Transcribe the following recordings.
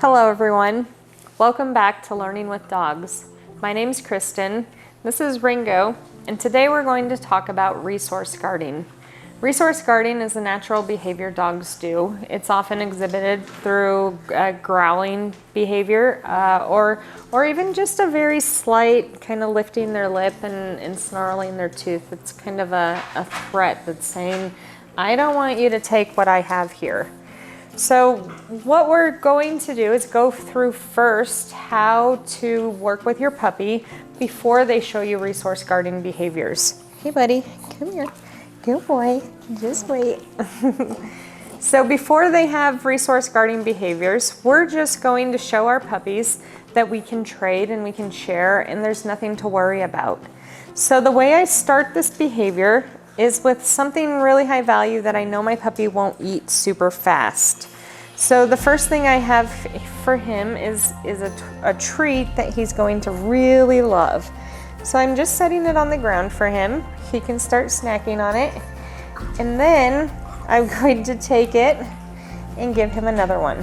Hello everyone, welcome back to Learning with Dogs. My name's Kristen, this is Ringo, and today we're going to talk about resource guarding. Resource guarding is a natural behavior dogs do. It's often exhibited through growling behavior or even just a very slight kind of lifting their lip and snarling their tooth. It's kind of a threat that's saying, I don't want you to take what I have here. So what we're going to do is go through first how to work with your puppy before they show you resource guarding behaviors. Hey buddy, come here. Good boy, just wait. So before they have resource guarding behaviors, we're just going to show our puppies that we can trade and we can share and there's nothing to worry about. So the way I start this behavior is with something really high value that I know my puppy won't eat super fast. So the first thing I have for him is a treat that he's going to really love. So I'm just setting it on the ground for him. He can start snacking on it. And then I'm going to take it and give him another one.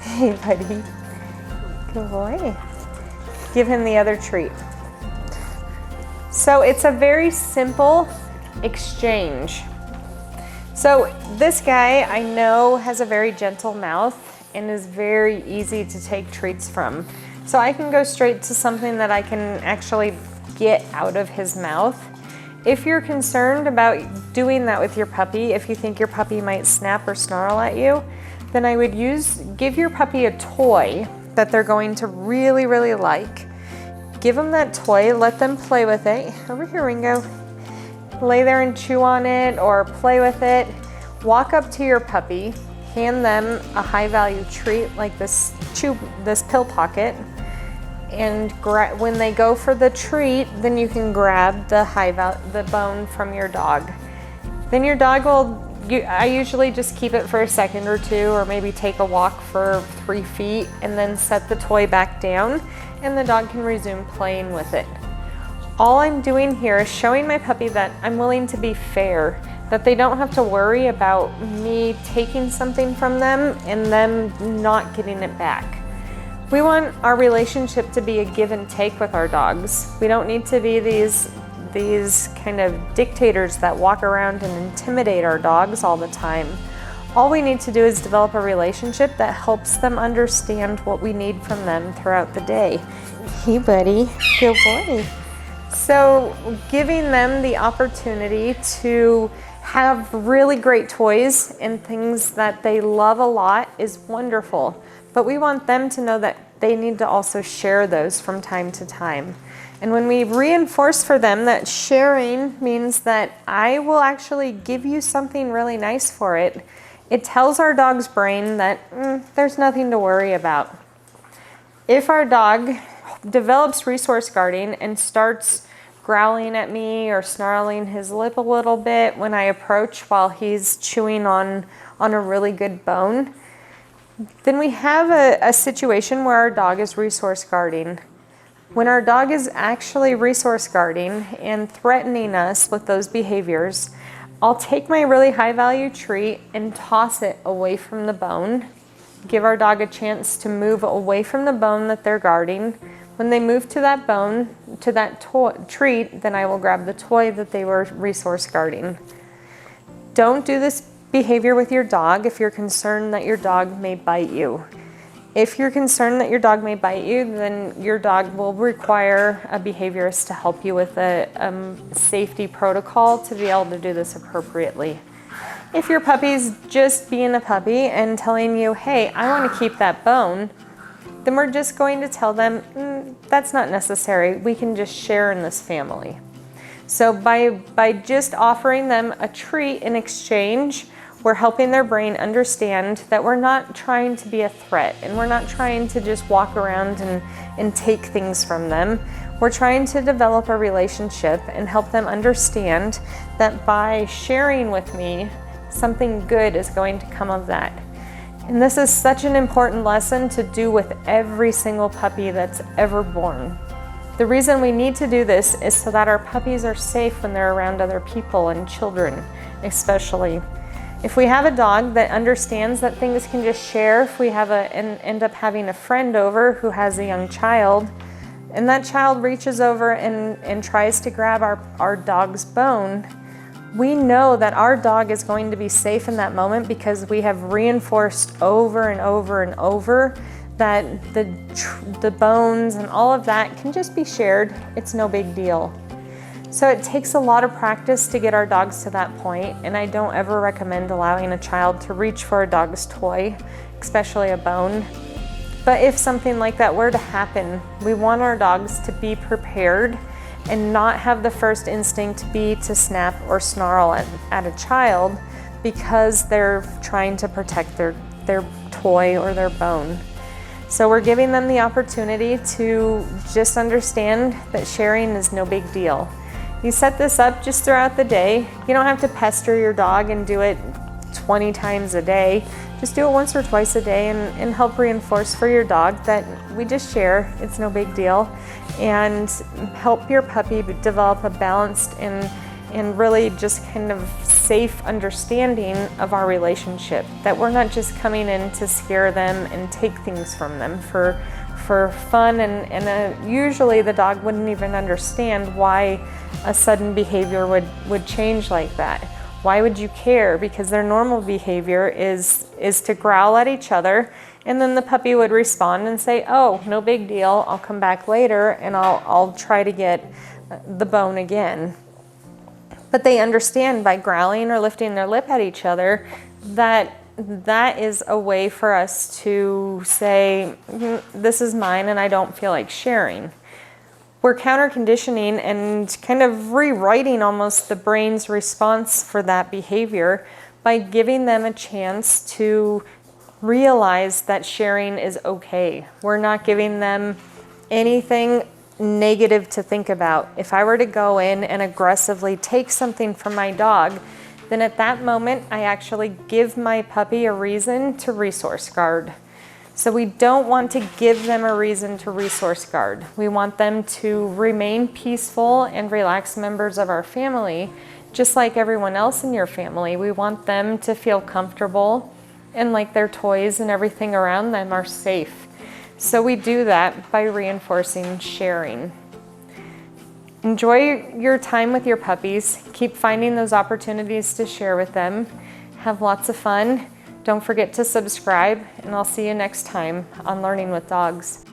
Hey buddy, good boy. Give him the other treat. So it's a very simple exchange. So this guy I know has a very gentle mouth and is very easy to take treats from. So I can go straight to something that I can actually get out of his mouth. If you're concerned about doing that with your puppy, if you think your puppy might snap or snarl at you, then I would give your puppy a toy that they're going to really, really like. Give them that toy, let them play with it. Over here, Ringo. Lay there and chew on it or play with it. Walk up to your puppy, hand them a high value treat like this pill pocket, and when they go for the treat, then you can grab the bone from your dog. Then your dog I usually just keep it for a second or two, or maybe take a walk for 3 feet and then set the toy back down, and the dog can resume playing with it. All I'm doing here is showing my puppy that I'm willing to be fair, that they don't have to worry about me taking something from them and them not getting it back. We want our relationship to be a give and take with our dogs. We don't need to be these kind of dictators that walk around and intimidate our dogs all the time. All we need to do is develop a relationship that helps them understand what we need from them throughout the day. Hey buddy, good boy. So giving them the opportunity to have really great toys and things that they love a lot is wonderful. But we want them to know that they need to also share those from time to time. And when we reinforce for them that sharing means that I will actually give you something really nice for it, it tells our dog's brain that there's nothing to worry about. If our dog develops resource guarding and starts growling at me or snarling his lip a little bit when I approach while he's chewing on a really good bone, then we have a situation where our dog is resource guarding. When our dog is actually resource guarding and threatening us with those behaviors, I'll take my really high value treat and toss it away from the bone. Give our dog a chance to move away from the bone that they're guarding. When they move to that bone, to that treat, then I will grab the toy that they were resource guarding. Don't do this behavior with your dog if you're concerned that your dog may bite you. If you're concerned that your dog may bite you, then your dog will require a behaviorist to help you with a safety protocol to be able to do this appropriately. If your puppy's just being a puppy and telling you, hey, I want to keep that bone, then we're just going to tell them, that's not necessary. We can just share in this family. So by just offering them a treat in exchange, we're helping their brain understand that we're not trying to be a threat and we're not trying to just walk around and take things from them. We're trying to develop a relationship and help them understand that by sharing with me, something good is going to come of that. And this is such an important lesson to do with every single puppy that's ever born. The reason we need to do this is so that our puppies are safe when they're around other people and children, especially. If we have a dog that understands that things can just share, if we have and end up having a friend over who has a young child, and that child reaches over and tries to grab our dog's bone, we know that our dog is going to be safe in that moment because we have reinforced over and over and over that the bones and all of that can just be shared. It's no big deal. So it takes a lot of practice to get our dogs to that point, and I don't ever recommend allowing a child to reach for a dog's toy, especially a bone. But if something like that were to happen, we want our dogs to be prepared and not have the first instinct be to snap or snarl at a child because they're trying to protect their toy or their bone. So we're giving them the opportunity to just understand that sharing is no big deal. You set this up just throughout the day. You don't have to pester your dog and do it 20 times a day. Just do it once or twice a day and help reinforce for your dog that we just share, it's no big deal, and help your puppy develop a balanced and really just kind of safe understanding of our relationship, that we're not just coming in to scare them and take things from them for fun, and usually the dog wouldn't even understand why a sudden behavior would change like that. Why would you care? Because their normal behavior is to growl at each other, and then the puppy would respond and say, oh, no big deal, I'll come back later and I'll try to get the bone again. But they understand by growling or lifting their lip at each other that is a way for us to say, this is mine and I don't feel like sharing. We're counter-conditioning and kind of rewriting almost the brain's response for that behavior by giving them a chance to realize that sharing is okay. We're not giving them anything negative to think about. If I were to go in and aggressively take something from my dog, then at that moment I actually give my puppy a reason to resource guard. So we don't want to give them a reason to resource guard. We want them to remain peaceful and relaxed members of our family, just like everyone else in your family. We want them to feel comfortable and like their toys and everything around them are safe. So we do that by reinforcing sharing. Enjoy your time with your puppies. Keep finding those opportunities to share with them. Have lots of fun. Don't forget to subscribe, and I'll see you next time on Learning with Dogs.